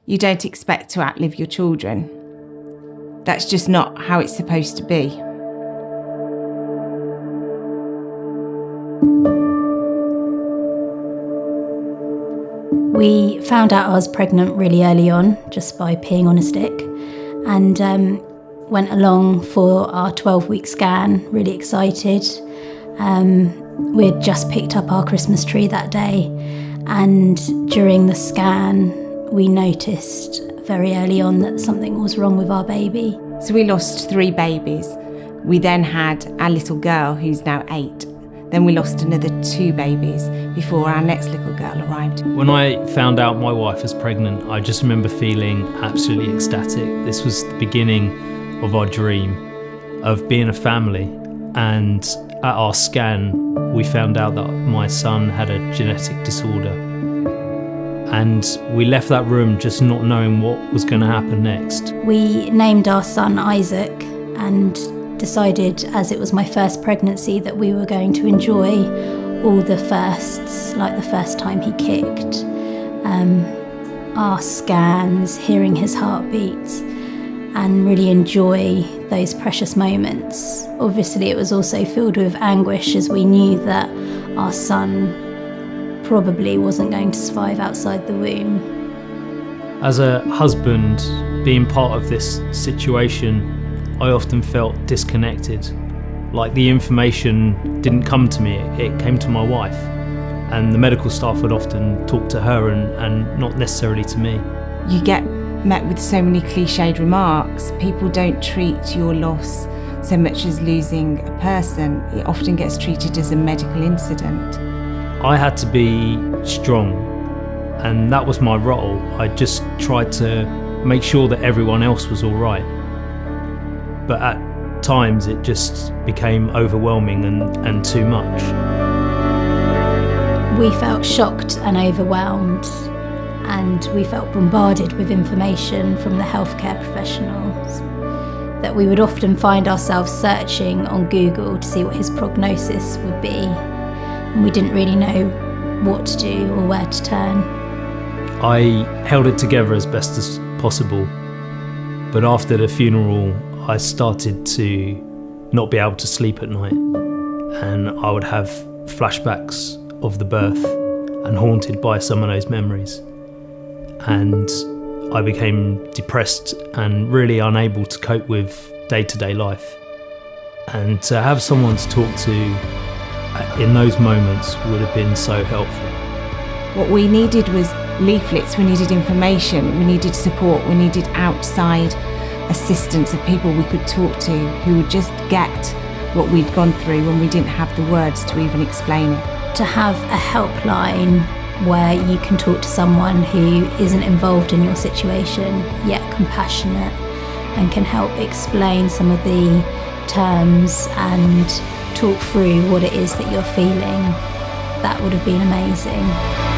You don't expect to outlive your children. That's just not how it's supposed to be. We found out I was pregnant really early on, just by peeing on a stick, and went along for our 12-week scan, really excited. We had just picked up our Christmas tree that day, and during the scan, we noticed very early on that something was wrong with our baby. So we lost 3 babies. We then had our little girl, who's now 8. Then we lost another 2 babies before our next little girl arrived. When I found out my wife was pregnant, I just remember feeling absolutely ecstatic. This was the beginning of our dream of being a family. And at our scan, we found out that my son had a genetic disorder. And we left that room just not knowing what was going to happen next. We named our son Isaac and decided, as it was my first pregnancy, that we were going to enjoy all the firsts, like the first time he kicked, our scans, hearing his heartbeat, and really enjoy those precious moments. Obviously, it was also filled with anguish as we knew that our son probably wasn't going to survive outside the womb. As a husband, being part of this situation, I often felt disconnected, like the information didn't come to me, it came to my wife. And the medical staff would often talk to her and not necessarily to me. You get met with so many cliched remarks. People don't treat your loss so much as losing a person. It often gets treated as a medical incident. I had to be strong, and that was my role. I just tried to make sure that everyone else was all right. But at times it just became overwhelming and too much. We felt shocked and overwhelmed, and we felt bombarded with information from the healthcare professionals, that we would often find ourselves searching on Google to see what his prognosis would be, and we didn't really know what to do or where to turn. I held it together as best as possible, but after the funeral I started to not be able to sleep at night, and I would have flashbacks of the birth and haunted by some of those memories. And I became depressed and really unable to cope with day-to-day life. And to have someone to talk to in those moments would have been so helpful. What we needed was leaflets, we needed information, we needed support, we needed outside assistance of people we could talk to who would just get what we'd gone through when we didn't have the words to even explain it. To have a helpline where you can talk to someone who isn't involved in your situation, yet compassionate, and can help explain some of the terms and talk through what it is that you're feeling, that would have been amazing.